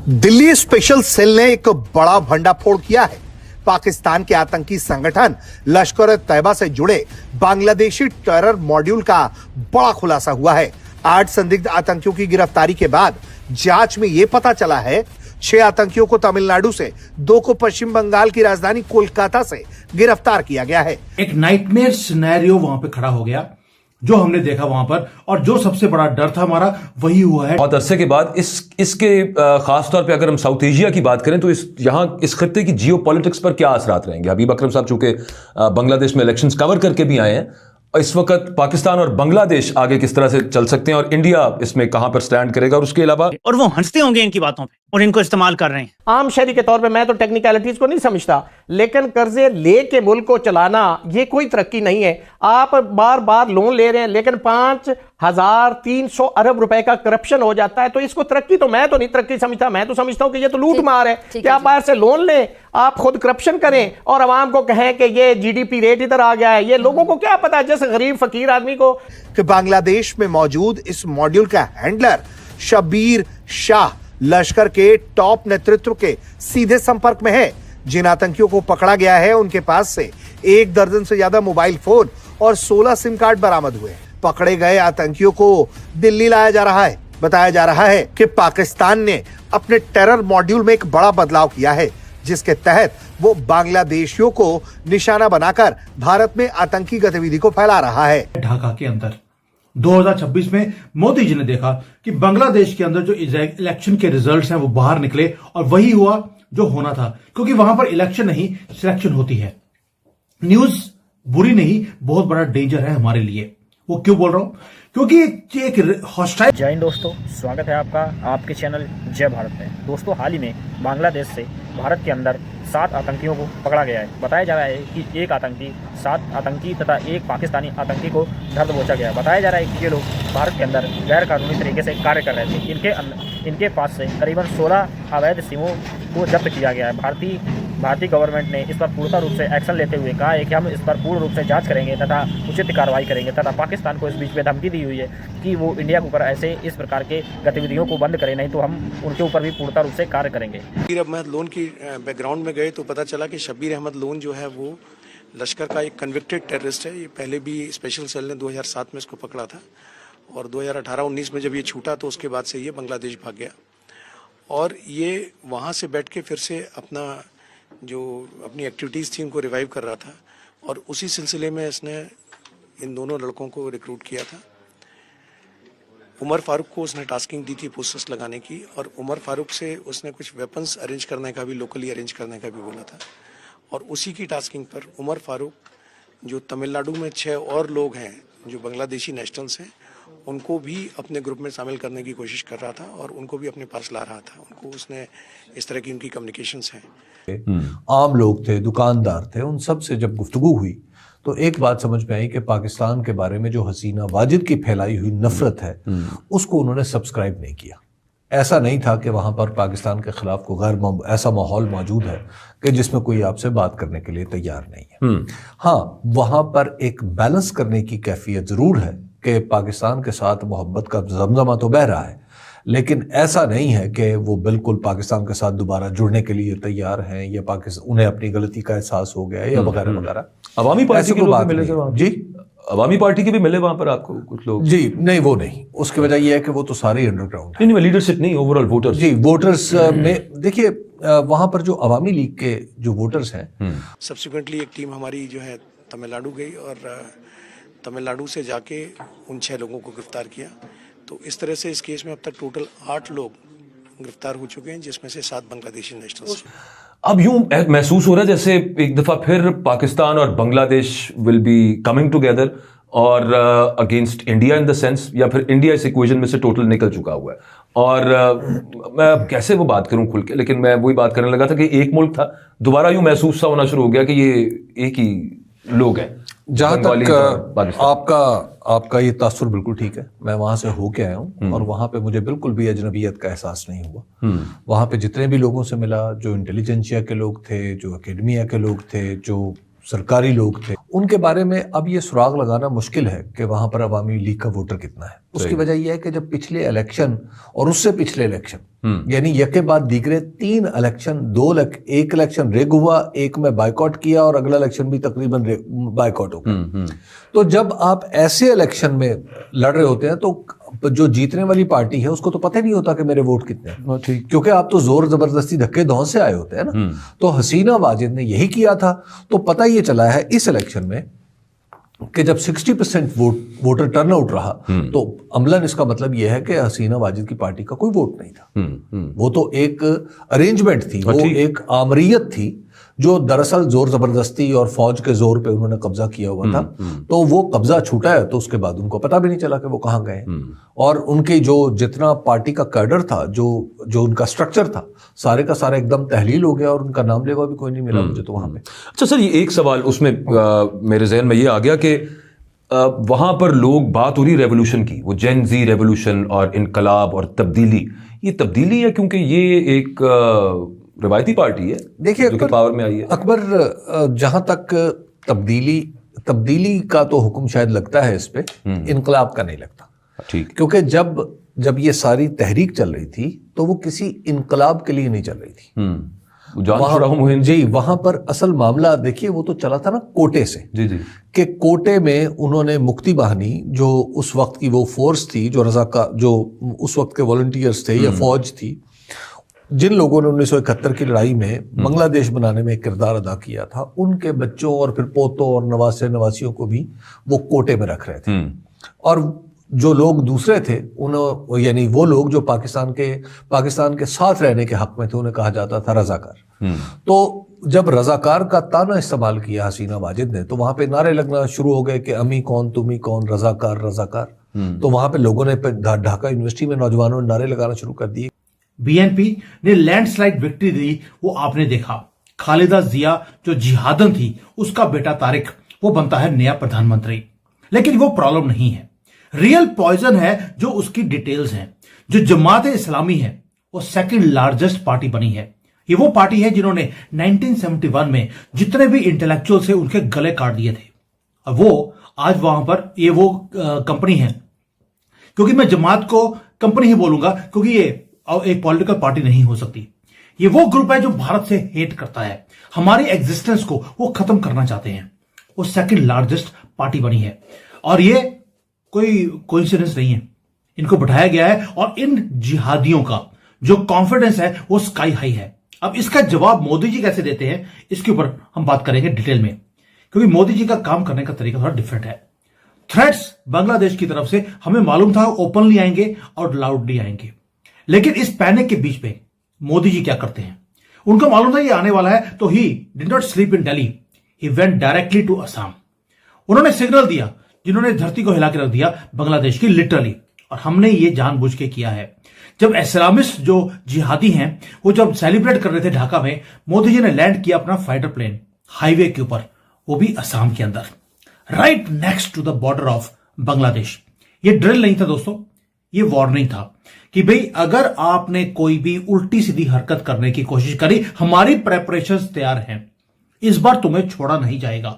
Delhi special cell ने एक बड़ा भंडाफोड़ किया है। पाकिस्तान के आतंकी संगठन लश्कर ए तैयबा से जुड़े बांग्लादेशी टेरर मॉड्यूल का बड़ा खुलासा हुआ है। 8 संदिग्ध आतंकियों की गिरफ्तारी के बाद जांच में यह पता चला है 6 आतंकियों को तमिलनाडु से, 2 को पश्चिम बंगाल की राजधानी कोलकाता से गिरफ्तार किया गया है। एक नाइटमेयर सिनेरियो वहां पे खड़ा हो गया जो हमने देखा वहां पर, और जो सबसे बड़ा डर था हमारा वही हुआ है। बहुत अरसे के बाद इसके खास तौर पे अगर हम साउथ एशिया की बात करें तो इस खत्ते की जियो पॉलिटिक्स पर क्या असरात रहेंगे। हबीब अकरम साहब चूंकि बांग्लादेश में इलेक्शंस कवर करके भी आए हैं, इस वक्त पाकिस्तान और बांग्लादेश आगे किस तरह से चल सकते हैं और इंडिया इसमें कहां पर स्टैंड करेगा, और उसके अलावा और वो हंसते होंगे इनकी बातों पे और इनको इस्तेमाल कर रहे हैं। आम शहरी के तौर पे मैं तो टेक्निकलिटीज को नहीं समझता, लेकिन कर्जे लेके मुल्क को चलाना ये कोई तरक्की नहीं है। आप बार बार लोन ले रहे हैं लेकिन 5,300 अरब रुपए का करप्शन हो जाता है, तो इसको तरक्की तो मैं तो नहीं तरक्की समझता। मैं तो समझता हूं कि ये तो लूट मार है कि आप बाहर से लोन लें, आप खुद करप्शन करें और आवाम को कहें कि ये जीडीपी रेट इधर आ गया है। ये लोगों को क्या पता, जैसे गरीब फकीर आदमी को। कि बांग्लादेश में मौजूद इस मॉड्यूल का हैंडलर शब्बीर शाह लश्कर के टॉप नेतृत्व के सीधे संपर्क में है। जिन आतंकियों को पकड़ा गया है उनके पास से 1 दर्जन से ज्यादा मोबाइल फोन और 16 सिम कार्ड बरामद हुए। पकड़े गए आतंकियों को दिल्ली लाया जा रहा है। बताया जा रहा है कि पाकिस्तान ने अपने टेरर मॉड्यूल में एक बड़ा बदलाव किया है, जिसके तहत वो बांग्लादेशियों को निशाना बनाकर भारत में आतंकी गतिविधि को फैला रहा है। ढाका के अंदर 2026 में मोदी जी ने देखा कि बांग्लादेश के अंदर जो इलेक्शन के रिजल्ट्स हैं वो बाहर निकले, और वही हुआ जो होना था, क्योंकि वहां पर इलेक्शन नहीं सिलेक्शन होती है। न्यूज बुरी नहीं, बहुत बड़ा डेंजर है हमारे लिए। वो क्यों बोल रहा हूं? क्योंकि एक हॉस्टाइल। जय हिंद दोस्तों, स्वागत है आपका आपके चैनल जय भारत में। दोस्तों, हाल ही में बांग्लादेश से भारत के अंदर 7 आतंकियों को पकड़ा गया है। बताया जा रहा है कि 7 आतंकी तथा 1 पाकिस्तानी आतंकी को धर दबोचा गया। बताया जा रहा है कि ये लोग भारत के अंदर गैर कानूनी तरीके से कार्य कर रहे थे। इनके पास से करीबन 16 अवैध सिमों को जब्त किया गया है। भारतीय गवर्नमेंट ने इस पर पूर्ण रूप से एक्शन लेते हुए कहा है कि हम इस पर पूर्ण रूप से जांच करेंगे तथा उचित कार्रवाई करेंगे, तथा पाकिस्तान को इस बीच में धमकी दी हुई है कि वो इंडिया के ऊपर ऐसे इस प्रकार के गतिविधियों को बंद करें, नहीं तो हम उनके ऊपर भी पूर्ण रूप से कार्य करेंगे। शब्बीर अहमद लोन की बैकग्राउंड में गए तो पता चला कि शब्बीर अहमद लोन जो है वो लश्कर का एक कन्विक्टेड टेररिस्ट है। ये पहले भी स्पेशल सेल ने 2007 में इसको पकड़ा था, और 2018-19 में जब ये छूटा तो उसके बाद से ये बांग्लादेश भाग गया, और ये वहाँ से बैठ के फिर से अपनी एक्टिविटीज़ थी उनको रिवाइव कर रहा था, और उसी सिलसिले में इसने इन दोनों लड़कों को रिक्रूट किया था। उमर फारूक को उसने टास्किंग दी थी पोस्टर्स लगाने की, और उमर फारूक से उसने कुछ वेपन्स अरेंज करने का भी, लोकली अरेंज करने का भी बोला था। और उसी की टास्किंग पर उमर फारूक जो तमिलनाडु में 6 और लोग हैं जो बांग्लादेशी नेशनल्स हैं, उनको भी अपने ग्रुप में शामिल करने की कोशिश कर रहा था और उनको भी अपने पास ला रहा था। उनको उसने इस तरह की उनकी कम्युनिकेशंस हैं। आम लोग थे, दुकानदार थे, उन सब से जब गुफ्तगू हुई तो एक बात समझ में आई कि पाकिस्तान के बारे में जो हसीना वाजिद की फैलाई हुई नफरत है उसको उन्होंने सब्सक्राइब नहीं किया। ऐसा नहीं था कि वहां पर पाकिस्तान के खिलाफ कोई ऐसा माहौल मौजूद है कि जिसमें कोई आपसे बात करने के लिए तैयार नहीं है। हाँ, वहां पर एक बैलेंस करने की कैफियत जरूर है कि पाकिस्तान के साथ मोहब्बत का जमजमा तो बह रहा है, लेकिन ऐसा नहीं है कि वो बिल्कुल पाकिस्तान के साथ दोबारा जुड़ने के लिए तैयार हैं, या उन्हें अपनी गलती का एहसास हो गया है या वगैरह वगैरह। अवामी पार्टी के लोग मिले थे वहां जी, अवामी पार्टी के भी मिले वहां पर आपको कुछ लोग? जी नहीं, वो नहीं। उसकी वजह यह है कि वो तो सारे अंडरग्राउंड है। नहीं, लीडरशिप नहीं, ओवरऑल वोटर्स। जी, वोटर्स में देखिए, वहां पर जो अवामी लीग के जो वोटर्स हैं। सब्सिक्वेंटली एक टीम हमारी जो है तमिलनाडु गई और तमिलनाडु से जाके उन 6 लोगों को गिरफ्तार किया। तो इस तरह से इस केस में अब तक टोटल 8 लोग गिरफ्तार हो चुके हैं, जिसमें से 7 बांग्लादेशी नेशनल्स। अब यूं महसूस हो रहा है जैसे एक दफा फिर पाकिस्तान और Bangladesh will be coming together और against India in the sense, या फिर इंडिया इस इक्वेशन में से टोटल निकल चुका हुआ है। और मैं कैसे वो बात करूं खुल के, लेकिन मैं वही बात करने लगा था कि एक मुल्क था, दोबारा यूं महसूस सा होना शुरू हो गया कि ये एक ही लोग हैं। जहां तक आपका ये तासुर बिल्कुल ठीक है। मैं वहां से होके आया हूँ और वहां पे मुझे बिल्कुल भी अजनबियत का एहसास नहीं हुआ। वहां पे जितने भी लोगों से मिला, जो इंटेलिजेंसिया के लोग थे, जो एकेडमिया के लोग थे, जो सरकारी लोग थे, उनके बारे में अब ये सुराग लगाना मुश्किल है कि वहां पर अवामी लीग का वोटर कितना है। उसकी वजह यह है कि जब पिछले इलेक्शन और उससे पिछले इलेक्शन यानी यके बाद दीगरे 3 इलेक्शन, 1 इलेक्शन रिग हुआ, एक में बाइकआउट किया और अगला इलेक्शन भी तकरीबन बाइकआउट हो गया। तो जब आप ऐसे इलेक्शन में लड़ रहे होते हैं तो जो जीतने वाली पार्टी है उसको तो पता ही नहीं होता कि मेरे वोट कितने हैं, क्योंकि आप तो जोर जबरदस्ती धक्के धौंस से आए होते हैं ना। तो हसीना वाजिद ने यही किया था। तो पता ये चला है इस इलेक्शन में कि जब 60% वोटर टर्नआउट रहा तो अमलन इसका मतलब यह है कि हसीना वाजिद की पार्टी का कोई वोट नहीं था। वो तो एक अरेंजमेंट थी, वो एक आमरीयत थी जो दरअसल जोर जबरदस्ती और फौज के जोर पे उन्होंने कब्जा किया हुआ था। तो वो कब्जा छूटा है तो उसके बाद उनको पता भी नहीं चला कि वो कहां गए। और उनकी जो जितना पार्टी का कैडर था, जो उनका स्ट्रक्चर था, सारे का सारा एकदम तहलील हो गया और उनका नाम लेवा भी कोई नहीं मिला मुझे तो वहां पे। अच्छा सर, ये एक सवाल उसमें मेरे जहन में ये आ गया कि वहां पर लोग बात हो रही रेवोल्यूशन की, वो जेन जी रेवोल्यूशन और इनकलाब और तब्दीली, ये तब्दीली है क्योंकि ये एक रिवायती पार्टी है, देखिए जो पावर में आई है। अकबर, जहां तक तब्दीली का तो हुक्म शायद लगता है इस पे, इनकलाब का नहीं लगता। ठीक, क्योंकि जब ये सारी तहरीक चल रही थी तो वो किसी इनकलाब के लिए नहीं चल रही थी। जी, वहां पर असल मामला देखिए वो तो चला था ना कोटे से। जी जी, कि कोटे में उन्होंने मुक्ति बाहिनी, जो उस वक्त की वो फोर्स थी, जो रज़ाकार, जो उस वक्त के वॉलंटियर्स थे या फौज थी, जिन लोगों ने 1971 की लड़ाई में बांग्लादेश बनाने में एक किरदार अदा किया था, उनके बच्चों और फिर पोतों और नवासियों को भी वो कोटे में रख रहे थे। और जो लोग दूसरे थे यानी वो लोग जो पाकिस्तान के साथ रहने के हक में थे, उन्हें कहा जाता था रजाकार। तो जब रजाकार का ताना इस्तेमाल किया हसीना वाजिद ने, तो वहां पे नारे लगना शुरू हो गए कि अमी कौन तुम्ही कौन, रजाकार रजाकार। तो वहां पे लोगों ने ढाका यूनिवर्सिटी में नौजवानों ने नारे लगाना शुरू कर दिए। बीएनपी ने लैंडस्लाइड विक्ट्री दी, वो आपने देखा। खालिदा जिया जो जिहादन थी, उसका बेटा तारिक वो बनता है नया प्रधानमंत्री। लेकिन वो प्रॉब्लम नहीं है, रियल पॉइजन है जो उसकी डिटेल्स हैं। जो जमात इस्लामी है वो सेकंड लार्जेस्ट पार्टी बनी है। ये वो पार्टी है जिन्होंने 1971 में जितने भी इंटेलेक्चुअल से उनके गले काट दिए थे। और वो आज वहां पर ये वो कंपनी है, क्योंकि मैं जमात को कंपनी ही बोलूंगा क्योंकि ये एक पॉलिटिकल पार्टी नहीं हो सकती। ये वो ग्रुप है जो भारत से हेट करता है, हमारी एग्जिस्टेंस को वो खत्म करना चाहते हैं। वो सेकंड लार्जेस्ट पार्टी बनी है और ये कोई कोइंसिडेंस नहीं है, इनको बैठाया गया है। और इन जिहादियों का जो कॉन्फिडेंस है वो स्काई हाई है। अब इसका जवाब मोदी जी कैसे देते हैं, इसके ऊपर हम बात करेंगे डिटेल में, क्योंकि मोदी जी का काम करने का तरीका थोड़ा डिफरेंट है। थ्रेट्स बांग्लादेश की तरफ से हमें मालूम था ओपनली आएंगे और लाउडली आएंगे, लेकिन इस पैनिक के बीच में मोदी जी क्या करते हैं, उनको मालूम था ये आने वाला है, तो he did not sleep in Delhi, he went directly to Assam. उन्होंने सिग्नल दिया जिन्होंने धरती को हिला के रख दिया बांग्लादेश की, लिटरली। और हमने ये जानबूझ के किया है। जब इस्लामिस्ट जो जिहादी हैं वो जब सेलिब्रेट कर रहे थे ढाका में, मोदी जी ने लैंड किया अपना फाइटर प्लेन हाईवे के ऊपर, वो भी असम के अंदर, right next to the border of Bangladesh. ये ड्रिल नहीं था दोस्तों, ये वार्निंग था कि भाई अगर आपने कोई भी उल्टी सीधी हरकत करने की कोशिश करी, हमारी प्रेपरेशंस तैयार हैं, इस बार तुम्हें छोड़ा नहीं जाएगा।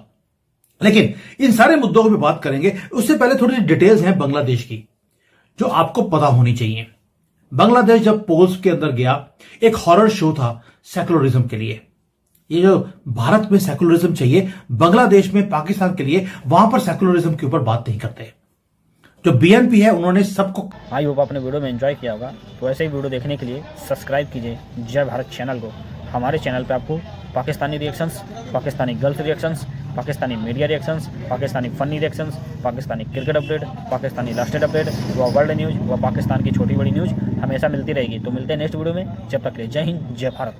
लेकिन इन सारे मुद्दों पर बात करेंगे, उससे पहले थोड़ी सी डिटेल्स हैं बांग्लादेश की जो आपको पता होनी चाहिए। बांग्लादेश जब पोल्स के अंदर गया, एक हॉरर शो था सेकुलरिज्म के लिए। ये जो भारत में सेकुलरिज्म चाहिए, बांग्लादेश में पाकिस्तान के लिए, वहां पर सेकुलरिज्म के ऊपर बात नहीं करते। जो बीएनपी है उन्होंने सबको, आई होप आपने वीडियो में एंजॉय किया होगा। तो ऐसे ही वीडियो देखने के लिए सब्सक्राइब कीजिए जय भारत चैनल को। हमारे चैनल पे आपको Pakistani reactions, Pakistani girls reactions, Pakistani media reactions, Pakistani funny reactions, Pakistani cricket update, Pakistani lasted update, व वर्ल्ड न्यूज़ व पाकिस्तान की छोटी बड़ी न्यूज़ हमेशा मिलती रहेगी। तो मिलते हैं नेक्स्ट वीडियो में, जब तक के लिए जय हिंद जय भारत।